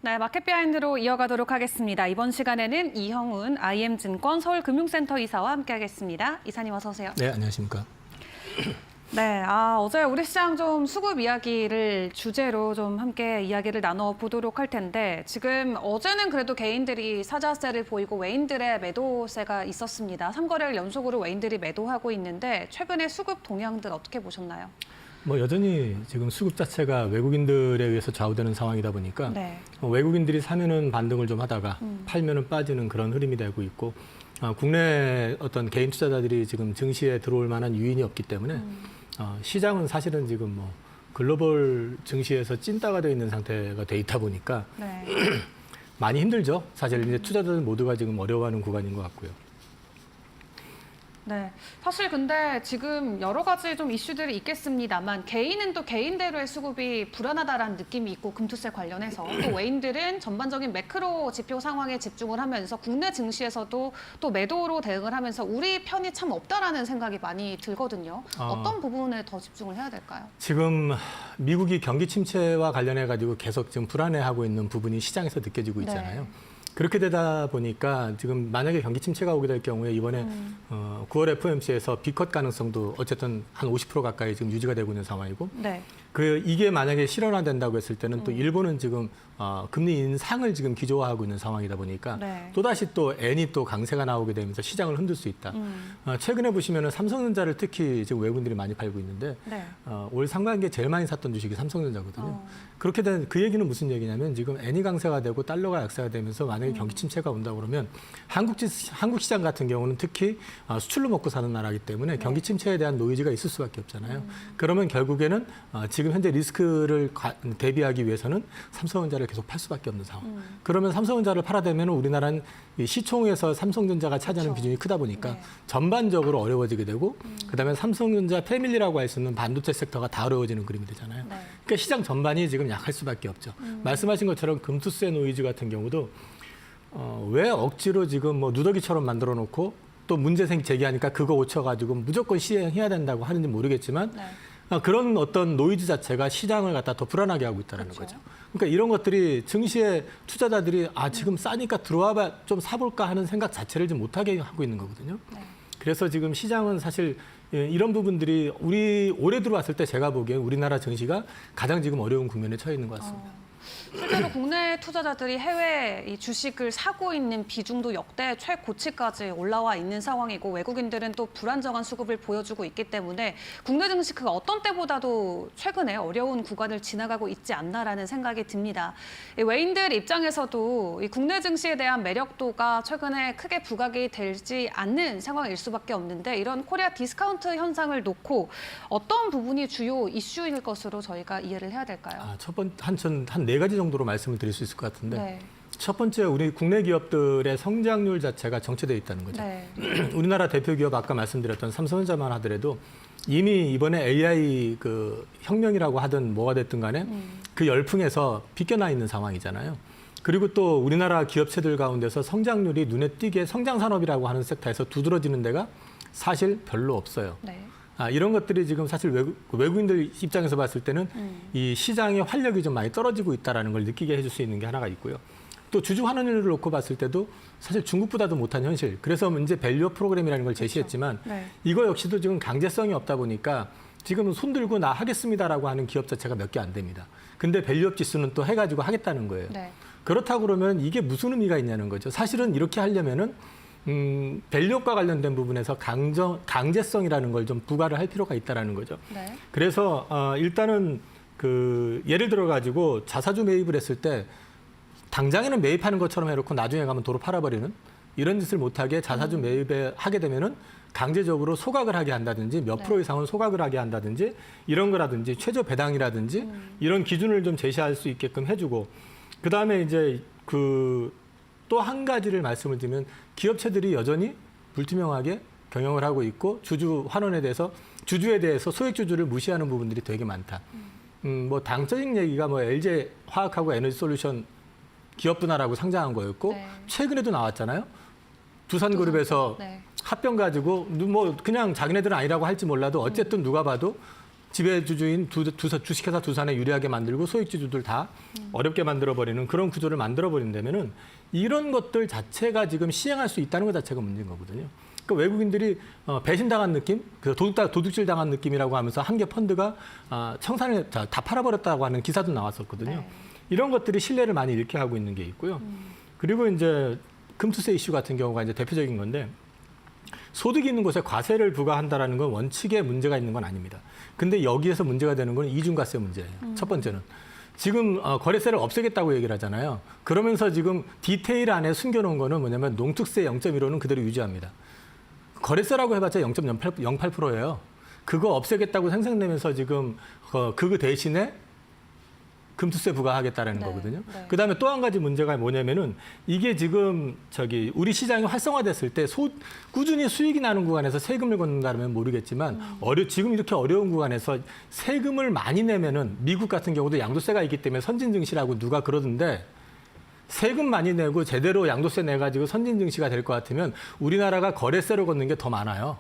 네, 마켓 비하인드로 이어가도록 하겠습니다. 이번 시간에는 이형훈 IM증권 서울금융센터 이사와 함께하겠습니다. 이사님 어서 오세요. 네, 안녕하십니까. 네, 어제 우리 시장 좀 수급 이야기를 주제로 좀 함께 이야기를 나눠보도록 할 텐데 지금 어제는 그래도 개인들이 사자세를 보이고 외인들의 매도세가 있었습니다. 3거래일 연속으로 외인들이 매도하고 있는데 최근에 수급 동향들 어떻게 보셨나요? 뭐 여전히 지금 수급 자체가 외국인들에 의해서 좌우되는 상황이다 보니까 네. 외국인들이 사면은 반등을 좀 하다가 팔면은 빠지는 그런 흐름이 되고 있고 국내 어떤 개인 투자자들이 지금 증시에 들어올 만한 유인이 없기 때문에 시장은 사실은 지금 뭐 글로벌 증시에서 찐따가 되어 있는 상태가 돼 있다 보니까 네. 많이 힘들죠. 사실 이제 투자자들 모두가 지금 어려워하는 구간인 것 같고요. 네, 사실 근데 지금 여러 가지 좀 이슈들이 있겠습니다만 개인은 또 개인대로의 수급이 불안하다라는 느낌이 있고 금투세 관련해서 또 외인들은 전반적인 매크로 지표 상황에 집중을 하면서 국내 증시에서도 또 매도로 대응을 하면서 우리 편이 참 없다라는 생각이 많이 들거든요. 어떤 부분에 더 집중을 해야 될까요? 지금 미국이 경기 침체와 관련해 가지고 계속 지금 불안해하고 있는 부분이 시장에서 느껴지고 있잖아요. 네. 그렇게 되다 보니까 지금 만약에 경기 침체가 오게 될 경우에 이번에 9월 FOMC에서 B컷 가능성도 어쨌든 한 50% 가까이 지금 유지가 되고 있는 상황이고 네. 이게 만약에 실현화된다고 했을 때는 또 일본은 지금 금리 인상을 지금 기조화하고 있는 상황이다 보니까 네. 또다시 또 엔이 또 강세가 나오게 되면서 시장을 흔들 수 있다. 최근에 보시면은 삼성전자를 특히 지금 외국인들이 많이 팔고 있는데 네. 올 상반기에 제일 많이 샀던 주식이 삼성전자거든요. 그렇게 된 그 얘기는 무슨 얘기냐면 지금 엔이 강세가 되고 달러가 약세가 되면서 만약에 경기 침체가 온다 그러면 한국 시장 같은 경우는 특히 수출로 먹고 사는 나라이기 때문에 경기 침체에 대한 노이즈가 있을 수밖에 없잖아요. 그러면 결국에는 지금 현재 리스크를 대비하기 위해서는 삼성전자를 계속 팔 수밖에 없는 상황. 그러면 삼성전자를 팔아대면 우리나라는 이 시총에서 삼성전자가 차지하는 그렇죠. 비중이 크다 보니까 네. 전반적으로 어려워지게 되고 그다음에 삼성전자 패밀리라고 할 수 있는 반도체 섹터가 다 어려워지는 그림이 되잖아요. 네. 그러니까 시장 전반이 지금 약할 수밖에 없죠. 말씀하신 것처럼 금투세 노이즈 같은 경우도 왜 억지로 지금 뭐 누더기처럼 만들어 놓고 또 문제 제기하니까 그거 오쳐가지고 무조건 시행해야 된다고 하는지 모르겠지만 네. 그런 어떤 노이즈 자체가 시장을 갖다 더 불안하게 하고 있다는 그렇죠. 거죠. 그러니까 이런 것들이 증시에 투자자들이 지금 싸니까 들어와봐 좀 사볼까 하는 생각 자체를 좀 못하게 하고 있는 거거든요. 네. 그래서 지금 시장은 사실 이런 부분들이 우리 올해 들어왔을 때 제가 보기엔 우리나라 증시가 가장 지금 어려운 국면에 처해 있는 것 같습니다. 실제로 국내 투자자들이 해외 이 주식을 사고 있는 비중도 역대 최고치까지 올라와 있는 상황이고 외국인들은 또 불안정한 수급을 보여주고 있기 때문에 국내 증시가 어떤 때보다도 최근에 어려운 구간을 지나가고 있지 않나라는 생각이 듭니다. 이 외인들 입장에서도 이 국내 증시에 대한 매력도가 최근에 크게 부각이 되지 않는 상황일 수밖에 없는데 이런 코리아 디스카운트 현상을 놓고 어떤 부분이 주요 이슈일 것으로 저희가 이해를 해야 될까요? 한 네 가지 정도로 말씀을 드릴 수 있을 것 같은데 네. 첫 번째 우리 국내 기업들의 성장률 자체가 정체되어 있다는 거죠. 네. 우리나라 대표 기업 아까 말씀드렸던 삼성전자만 하더라도 이미 이번에 AI 그 혁명이라고 하든 뭐가 됐든 간에 그 열풍에서 비껴나 있는 상황이잖아요. 그리고 또 우리나라 기업체들 가운데서 성장률이 눈에 띄게 성장 산업이라고 하는 섹터에서 두드러지는 데가 사실 별로 없어요. 네. 이런 것들이 지금 사실 외국인들 입장에서 봤을 때는 이 시장의 활력이 좀 많이 떨어지고 있다는 걸 느끼게 해줄 수 있는 게 하나가 있고요. 또 주주 환원율을 놓고 봤을 때도 사실 중국보다도 못한 현실. 그래서 이제 밸류업 프로그램이라는 걸 제시했지만 네. 이거 역시도 지금 강제성이 없다 보니까 지금 손 들고 나 하겠습니다라고 하는 기업 자체가 몇 개 안 됩니다. 근데 밸류업 지수는 또 해가지고 하겠다는 거예요. 네. 그렇다고 그러면 이게 무슨 의미가 있냐는 거죠. 사실은 이렇게 하려면은 밸류업과 관련된 부분에서 강제성이라는 걸 좀 부과를 할 필요가 있다라는 거죠. 네. 그래서 일단은 그 예를 들어 가지고 자사주 매입을 했을 때 당장에는 매입하는 것처럼 해놓고 나중에 가면 도로 팔아버리는 이런 짓을 못하게 자사주 매입에 하게 되면은 강제적으로 소각을 하게 한다든지 몇 프로 이상은 소각을 하게 한다든지 이런 거라든지 최저 배당이라든지 이런 기준을 좀 제시할 수 있게끔 해주고 그 다음에 이제 또 한 가지를 말씀을 드리면 기업체들이 여전히 불투명하게 경영을 하고 있고 주주 환원에 대해서 주주에 대해서 소액주주를 무시하는 부분들이 되게 많다. 뭐 당적인 얘기가 뭐 LG 화학하고 에너지솔루션 기업 분할하고 상장한 거였고 네. 최근에도 나왔잖아요. 두산그룹에서 네. 합병 가지고 뭐 그냥 자기네들은 아니라고 할지 몰라도 어쨌든 누가 봐도 지배주주인 주식회사 두산에 유리하게 만들고 소액주주들 다 어렵게 만들어버리는 그런 구조를 만들어버린다면은 이런 것들 자체가 지금 시행할 수 있다는 것 자체가 문제인 거거든요. 그러니까 외국인들이 배신당한 느낌, 도둑질 당한 느낌이라고 하면서 한 개 펀드가 청산을 다 팔아버렸다고 하는 기사도 나왔었거든요. 네. 이런 것들이 신뢰를 많이 잃게 하고 있는 게 있고요. 그리고 이제 금투세 이슈 같은 경우가 이제 대표적인 건데 소득이 있는 곳에 과세를 부과한다라는 건 원칙에 문제가 있는 건 아닙니다. 근데 여기에서 문제가 되는 건 이중과세 문제예요. 첫 번째는. 지금 거래세를 없애겠다고 얘기를 하잖아요. 그러면서 지금 디테일 안에 숨겨놓은 거는 뭐냐면 농특세 0.15는 그대로 유지합니다. 거래세라고 해봤자 0.08%예요. 그거 없애겠다고 생색내면서 지금 그 대신에 금투세 부과하겠다라는 네, 거거든요. 네. 그다음에 또 한 가지 문제가 뭐냐면은 이게 지금 우리 시장이 활성화됐을 때 꾸준히 수익이 나는 구간에서 세금을 걷는다면 모르겠지만 지금 이렇게 어려운 구간에서 세금을 많이 내면은 미국 같은 경우도 양도세가 있기 때문에 선진 증시라고 누가 그러던데 세금 많이 내고 제대로 양도세 내 가지고 선진 증시가 될 것 같으면 우리나라가 거래세로 걷는 게 더 많아요.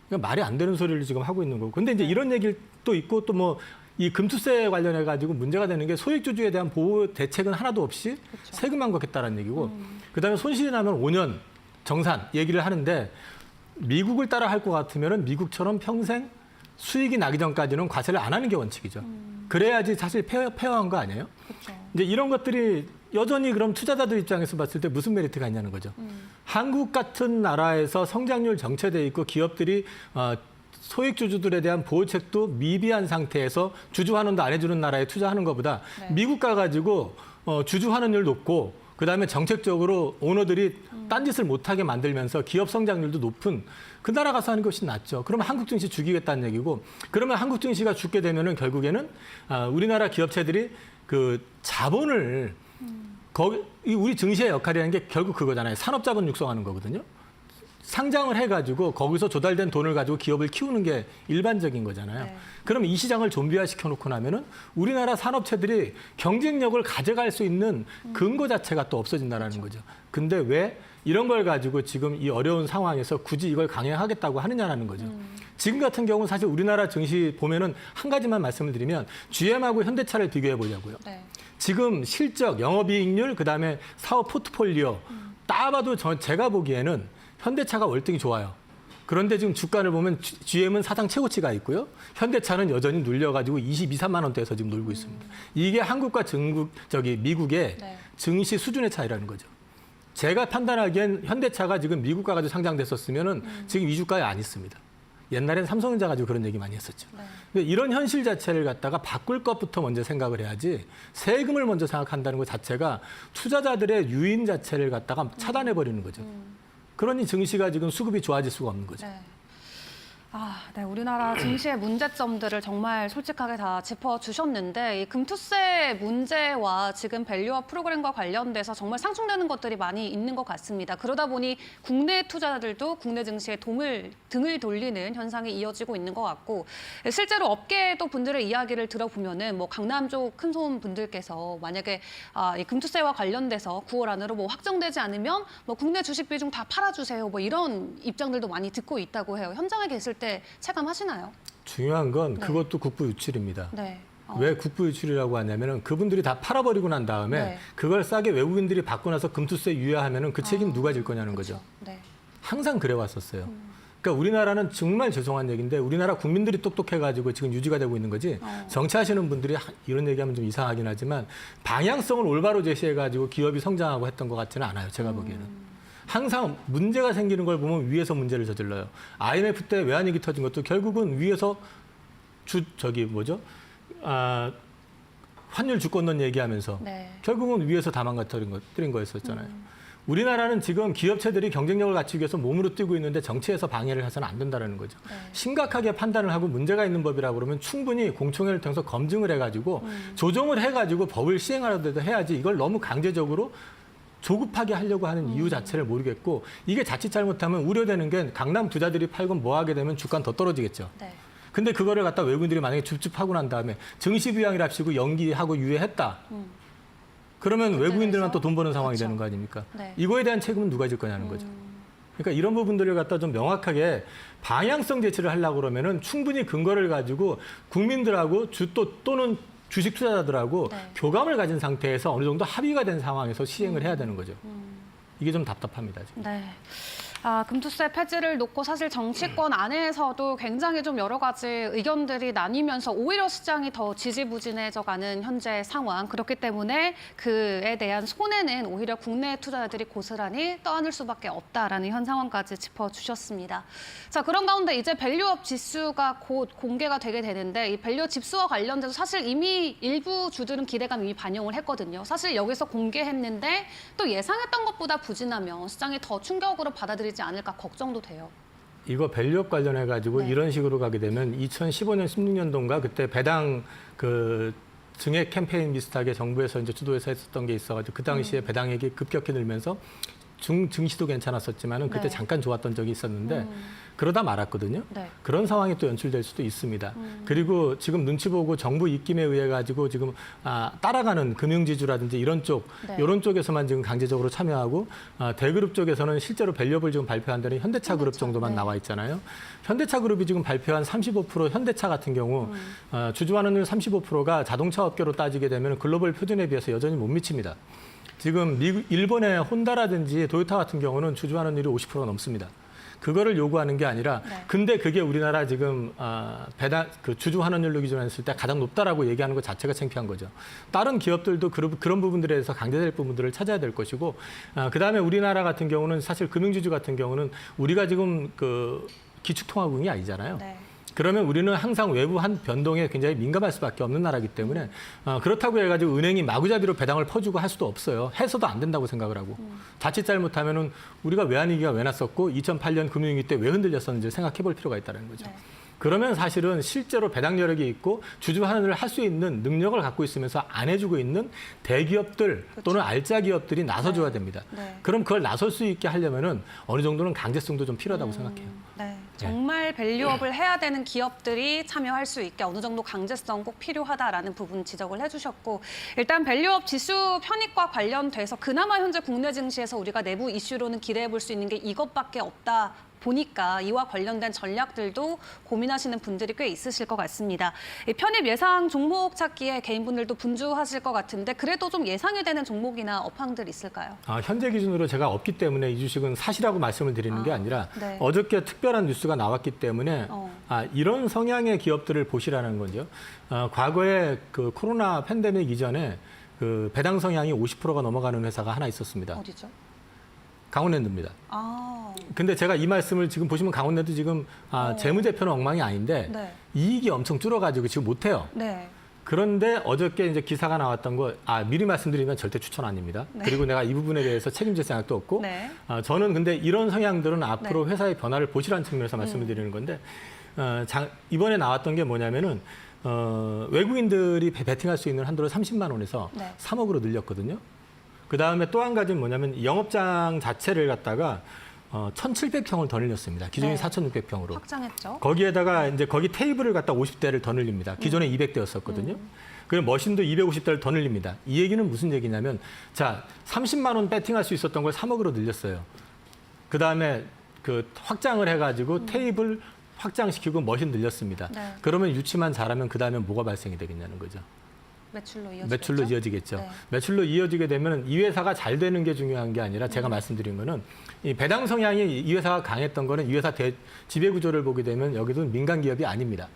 그러니까 말이 안 되는 소리를 지금 하고 있는 거고. 근데 이제 이런 얘기를 또 있고 또 뭐 이 금투세 관련해 가지고 문제가 되는 게 소액주주에 대한 보호 대책은 하나도 없이 세금만 걷겠다라는 얘기고 그다음에 손실이 나면 5년 정산 얘기를 하는데 미국을 따라 할 것 같으면은 미국처럼 평생 수익이 나기 전까지는 과세를 안 하는 게 원칙이죠. 그래야지 사실 페어한 거 아니에요? 그렇죠. 이제 이런 것들이 여전히 그럼 투자자들 입장에서 봤을 때 무슨 메리트가 있냐는 거죠. 한국 같은 나라에서 성장률 정체돼 있고 기업들이 소액주주들에 대한 보호책도 미비한 상태에서 주주환원도 안 해주는 나라에 투자하는 것보다 네. 미국 가가지고 주주환원율 높고 그다음에 정책적으로 오너들이 딴짓을 못하게 만들면서 기업 성장률도 높은 그 나라 가서 하는 것이 낫죠. 그러면 한국 증시 죽이겠다는 얘기고 그러면 한국 증시가 죽게 되면은 결국에는 우리나라 기업체들이 그 자본을 우리 증시의 역할이라는 게 결국 그거잖아요. 산업자본 육성하는 거거든요. 상장을 해가지고 거기서 조달된 돈을 가지고 기업을 키우는 게 일반적인 거잖아요. 네. 그러면 이 시장을 좀비화 시켜놓고 나면은 우리나라 산업체들이 경쟁력을 가져갈 수 있는 근거 자체가 또 없어진다라는 거죠. 근데 왜 이런 걸 가지고 지금 이 어려운 상황에서 굳이 이걸 강행하겠다고 하느냐라는 거죠. 지금 같은 경우는 사실 우리나라 증시 보면은 한 가지만 말씀을 드리면 GM하고 현대차를 비교해 보자고요. 네. 지금 실적, 영업이익률, 그다음에 사업 포트폴리오 따봐도 제가 보기에는 현대차가 월등히 좋아요. 그런데 지금 주가를 보면 GM은 사상 최고치가 있고요. 현대차는 여전히 눌려가지고 22, 3만 원대에서 지금 놀고 있습니다. 이게 한국과 미국의 네. 증시 수준의 차이라는 거죠. 제가 판단하기엔 현대차가 지금 미국 가가지고 상장됐었으면은 지금 이 주가에 안 있습니다. 옛날엔 삼성전자 가지고 그런 얘기 많이 했었죠. 네. 근데 이런 현실 자체를 갖다가 바꿀 것부터 먼저 생각을 해야지 세금을 먼저 생각한다는 것 자체가 투자자들의 유인 자체를 갖다가 차단해 버리는 거죠. 그러니 증시가 지금 수급이 좋아질 수가 없는 거죠. 네. 네, 우리나라 증시의 문제점들을 정말 솔직하게 다 짚어주셨는데 이 금투세 문제와 지금 밸류업 프로그램과 관련돼서 정말 상충되는 것들이 많이 있는 것 같습니다. 그러다 보니 국내 투자자들도 국내 증시에 등을 돌리는 현상이 이어지고 있는 것 같고 실제로 업계도 분들의 이야기를 들어보면은 뭐 강남 쪽 큰손 분들께서 만약에 이 금투세와 관련돼서 9월 안으로 뭐 확정되지 않으면 뭐 국내 주식 비중 다 팔아주세요. 뭐 이런 입장들도 많이 듣고 있다고 해요. 현장에 계실 때 체감하시나요? 중요한 건 네. 그것도 국부 유출입니다. 네. 왜 국부 유출이라고 하냐면은 그분들이 다 팔아버리고 난 다음에 네. 그걸 싸게 외국인들이 받고 나서 금투세 유예하면은 그 책임 누가 질 거냐는 거죠. 네. 항상 그래 왔었어요. 그러니까 우리나라는 정말 죄송한 얘기인데 우리나라 국민들이 똑똑해가지고 지금 유지가 되고 있는 거지 정치하시는 분들이 이런 얘기하면 좀 이상하긴 하지만 방향성을 올바로 제시해가지고 기업이 성장하고 했던 것 같지는 않아요. 제가 보기에는. 항상 문제가 생기는 걸 보면 위에서 문제를 저질러요. IMF 때 외환위기 터진 것도 결국은 위에서 환율 주권론 얘기하면서 네. 결국은 위에서 다 망가뜨린 거였었잖아요. 우리나라는 지금 기업체들이 경쟁력을 갖추기 위해서 몸으로 뛰고 있는데 정치에서 방해를 해서는 안 된다는 거죠. 네. 심각하게 판단을 하고 문제가 있는 법이라고 그러면 충분히 공청회를 통해서 검증을 해가지고 조정을 해가지고 법을 시행하려도 해야지 이걸 너무 강제적으로 조급하게 하려고 하는 이유 자체를 모르겠고 이게 자칫 잘못하면 우려되는 게 강남 부자들이 팔고 뭐 하게 되면 주가는 더 떨어지겠죠. 네. 근데 그거를 갖다 외국인들이 만약에 줍줍하고 난 다음에 증시 부양이랍시고 연기하고 유예했다. 그러면 외국인들만 또 돈 버는 상황이 그렇죠. 되는 거 아닙니까? 네. 이거에 대한 책임은 누가 질 거냐는 거죠. 그러니까 이런 부분들을 갖다 좀 명확하게 방향성 제시를 하려고 그러면은 충분히 근거를 가지고 국민들하고 또는 주식 투자자들하고 네. 교감을 가진 상태에서 어느 정도 합의가 된 상황에서 시행을 해야 되는 거죠. 이게 좀 답답합니다, 지금. 네. 금투세 폐지를 놓고 사실 정치권 안에서도 굉장히 좀 여러 가지 의견들이 나뉘면서 오히려 시장이 더 지지부진해져가는 현재 상황. 그렇기 때문에 그에 대한 손해는 오히려 국내 투자자들이 고스란히 떠안을 수밖에 없다라는 현 상황까지 짚어주셨습니다. 자, 그런 가운데 이제 밸류업 지수가 곧 공개가 되게 되는데 이 밸류업 지수와 관련돼서 사실 이미 일부 주들은 기대감 이미 반영을 했거든요. 사실 여기서 공개했는데 또 예상했던 것보다 부진하면 시장이 더 충격으로 받아들이지 않을까 걱정도 돼요. 이거 밸류업 관련해 가지고 네. 이런 식으로 가게 되면 2015년, 16년도인가 그때 배당 그 증액 캠페인 비슷하게 정부에서 이제 주도해서 했었던 게 있어가지고 그 당시에 배당액이 급격히 늘면서 증시도 괜찮았었지만은 그때 네. 잠깐 좋았던 적이 있었는데 그러다 말았거든요. 네. 그런 상황이 또 연출될 수도 있습니다. 그리고 지금 눈치 보고 정부 입김에 의해 가지고 지금 따라가는 금융지주라든지 이런 쪽, 네. 이런 쪽에서만 지금 강제적으로 참여하고 대그룹 쪽에서는 실제로 밸류업을 지금 발표한 데는 현대차 그룹 정도만 네. 나와 있잖아요. 현대차 그룹이 지금 발표한 35% 현대차 같은 경우 주주환원율 35%가 자동차 업계로 따지게 되면 글로벌 표준에 비해서 여전히 못 미칩니다. 지금 일본의 혼다라든지 도요타 같은 경우는 주주환원율이 50%가 넘습니다. 그거를 요구하는 게 아니라 네. 근데 그게 우리나라 지금 주주환원율로 기준했을 때 가장 높다라고 얘기하는 것 자체가 창피한 거죠. 다른 기업들도 그런 부분들에 대해서 강제될 부분들을 찾아야 될 것이고 그다음에 우리나라 같은 경우는 사실 금융지주 같은 경우는 우리가 지금 기축통화국이 아니잖아요. 네. 그러면 우리는 항상 외부 한 변동에 굉장히 민감할 수밖에 없는 나라이기 때문에 그렇다고 해가지고 은행이 마구잡이로 배당을 퍼주고 할 수도 없어요. 해서도 안 된다고 생각을 하고 자칫 잘못하면은 우리가 외환위기가 왜 났었고 2008년 금융위기 때 왜 흔들렸었는지 생각해볼 필요가 있다는 거죠. 네. 그러면 사실은 실제로 배당 여력이 있고 주주환원을 할 수 있는 능력을 갖고 있으면서 안 해주고 있는 대기업들 또는 알짜 기업들이 나서줘야 됩니다. 네. 그럼 그걸 나설 수 있게 하려면은 어느 정도는 강제성도 좀 필요하다고 생각해요. 네. 정말 밸류업을 해야 되는 기업들이 참여할 수 있게 어느 정도 강제성 꼭 필요하다라는 부분 지적을 해주셨고 일단 밸류업 지수 편입과 관련돼서 그나마 현재 국내 증시에서 우리가 내부 이슈로는 기대해 볼 수 있는 게 이것밖에 없다. 보니까 이와 관련된 전략들도 고민하시는 분들이 꽤 있으실 것 같습니다. 이 편입 예상 종목 찾기에 개인분들도 분주하실 것 같은데 그래도 좀 예상이 되는 종목이나 업황들 있을까요? 현재 기준으로 제가 없기 때문에 이 주식은 사시라고 말씀을 드리는 게 아니라 네. 어저께 특별한 뉴스가 나왔기 때문에 이런 성향의 기업들을 보시라는 거죠. 과거에 그 코로나 팬데믹 이전에 그 배당 성향이 50%가 넘어가는 회사가 하나 있었습니다. 어디죠? 강원랜드입니다. 근데 제가 이 말씀을 지금 보시면 강원랜드 지금 재무제표는 엉망이 아닌데 네. 이익이 엄청 줄어가지고 지금 못해요. 네. 그런데 어저께 이제 기사가 나왔던 거 미리 말씀드리면 절대 추천 아닙니다. 네. 그리고 내가 이 부분에 대해서 책임질 생각도 없고 네. 저는 근데 이런 성향들은 앞으로 회사의 변화를 보시라는 측면에서 말씀을 드리는 건데 이번에 나왔던 게 뭐냐면은 외국인들이 베팅할 수 있는 한도를 30만 원에서 네. 3억으로 늘렸거든요. 그다음에 또 한 가지는 뭐냐면 영업장 자체를 갖다가 1,700평을 더 늘렸습니다. 기존이 네. 4,600평으로. 확장했죠. 거기에다가 이제 거기 테이블을 갖다 50대를 더 늘립니다. 기존에 200대였었거든요. 그리고 머신도 250대를 더 늘립니다. 이 얘기는 무슨 얘기냐면 자, 30만 원 배팅할 수 있었던 걸 3억으로 늘렸어요. 그다음에 확장을 해 가지고 테이블 확장시키고 머신 늘렸습니다. 네. 그러면 유치만 잘하면 그다음에 뭐가 발생이 되겠냐는 거죠. 매출로 이어지겠죠. 네. 매출로 이어지게 되면 이 회사가 잘 되는 게 중요한 게 아니라 제가 말씀드린 거는 이 배당 성향이 이 회사가 강했던 거는 이 회사 지배 구조를 보게 되면 여기도 민간 기업이 아닙니다.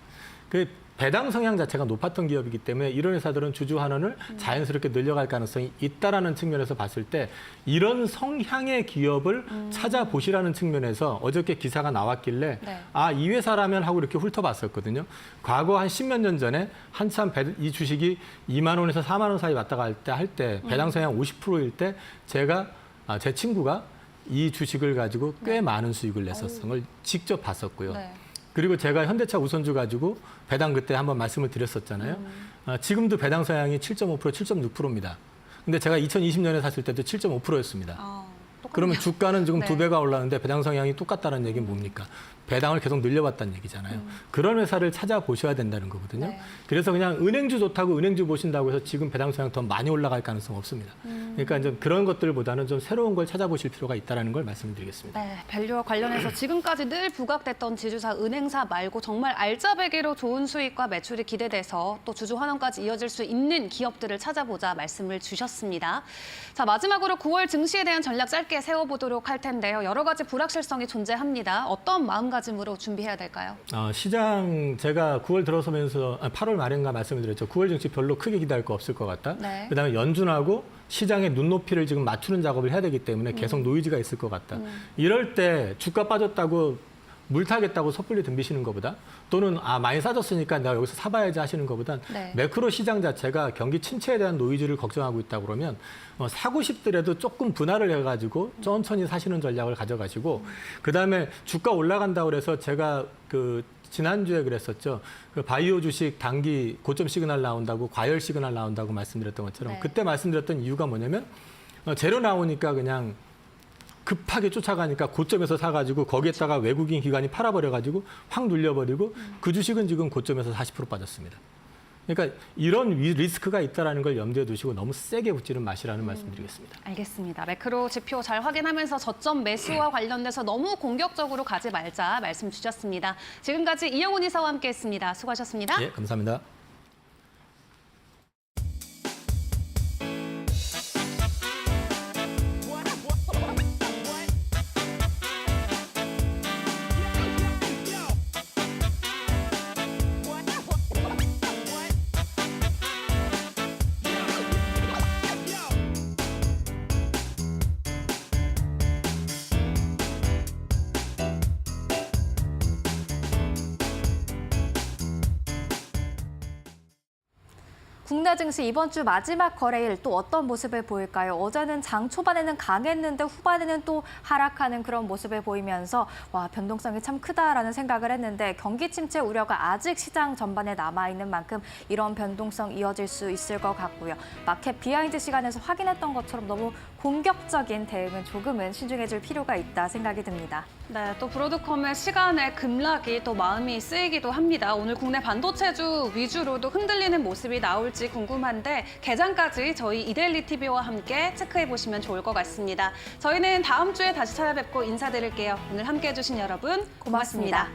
그 배당 성향 자체가 높았던 기업이기 때문에 이런 회사들은 주주 환원을 자연스럽게 늘려갈 가능성이 있다라는 측면에서 봤을 때 이런 성향의 기업을 찾아보시라는 측면에서 어저께 기사가 나왔길래 네. 이 회사라면 하고 이렇게 훑어봤었거든요. 과거 한 10몇 년 전에 한참 이 주식이 2만 원에서 4만 원 사이 왔다 갈 때 배당 성향 50%일 때 제 친구가 이 주식을 가지고 꽤 많은 수익을 냈었던 걸 직접 봤었고요. 네. 그리고 제가 현대차 우선주 가지고 배당 그때 한번 말씀을 드렸었잖아요. 지금도 배당 성향이 7.5%, 7.6%입니다. 근데 제가 2020년에 샀을 때도 7.5%였습니다. 똑같네요. 그러면 주가는 지금 네. 2배가 올랐는데 배당 성향이 똑같다는 얘기는 뭡니까? 배당을 계속 늘려왔다는 얘기잖아요. 그런 회사를 찾아보셔야 된다는 거거든요. 네. 그래서 그냥 은행주 좋다고 은행주 보신다고 해서 지금 배당 수량 더 많이 올라갈 가능성 없습니다. 그러니까 좀 그런 것들보다는 좀 새로운 걸 찾아보실 필요가 있다는 걸 말씀드리겠습니다. 네, 밸류와 관련해서 지금까지 늘 부각됐던 지주사, 은행사 말고 정말 알짜배기로 좋은 수익과 매출이 기대돼서 또 주주 환원까지 이어질 수 있는 기업들을 찾아보자 말씀을 주셨습니다. 자, 마지막으로 9월 증시에 대한 전략 짧게 세워보도록 할 텐데요. 여러 가지 불확실성이 존재합니다. 어떤 마음가짐으로 준비해야 될까요? 시장 제가 9월 들어서면서 8월 말인가 말씀을 드렸죠. 9월 증시 별로 크게 기대할 거 없을 것 같다. 네. 그다음에 연준하고 시장의 눈높이를 지금 맞추는 작업을 해야 되기 때문에 계속 노이즈가 있을 것 같다. 이럴 때 주가 빠졌다고 물 타겠다고 섣불리 덤비시는 것보다 또는 많이 싸졌으니까 내가 여기서 사봐야지 하시는 것보단 네. 매크로 시장 자체가 경기 침체에 대한 노이즈를 걱정하고 있다 그러면 사고 싶더라도 조금 분할을 해가지고 천천히 사시는 전략을 가져가시고 그다음에 주가 올라간다고 그래서 제가 지난주에 그랬었죠. 바이오 주식 단기 고점 시그널 나온다고 과열 시그널 나온다고 말씀드렸던 것처럼 네. 그때 말씀드렸던 이유가 뭐냐면 재료 나오니까 그냥 급하게 쫓아가니까 고점에서 사가지고 거기에다가 외국인 기관이 팔아버려가지고 확 눌려버리고 그 주식은 지금 고점에서 40% 빠졌습니다. 그러니까 이런 리스크가 있다는 걸 염두에 두시고 너무 세게 붙지는 마시라는 말씀드리겠습니다. 알겠습니다. 매크로 지표 잘 확인하면서 저점 매수와 관련돼서 너무 공격적으로 가지 말자 말씀 주셨습니다. 지금까지 이영훈 이사와 함께했습니다. 수고하셨습니다. 예, 감사합니다. 국내 증시 이번 주 마지막 거래일 또 어떤 모습을 보일까요? 어제는 장 초반에는 강했는데 후반에는 또 하락하는 그런 모습을 보이면서 와, 변동성이 참 크다라는 생각을 했는데 경기 침체 우려가 아직 시장 전반에 남아있는 만큼 이런 변동성 이어질 수 있을 것 같고요. 마켓 비하인드 시간에서 확인했던 것처럼 너무 공격적인 대응은 조금은 신중해질 필요가 있다 생각이 듭니다. 네, 또 브로드컴의 시간의 급락이 또 마음이 쓰이기도 합니다. 오늘 국내 반도체주 위주로도 흔들리는 모습이 나올지 궁금한데 개장까지 저희 이데일리 TV와 함께 체크해 보시면 좋을 것 같습니다. 저희는 다음 주에 다시 찾아뵙고 인사드릴게요. 오늘 함께해 주신 여러분 고맙습니다.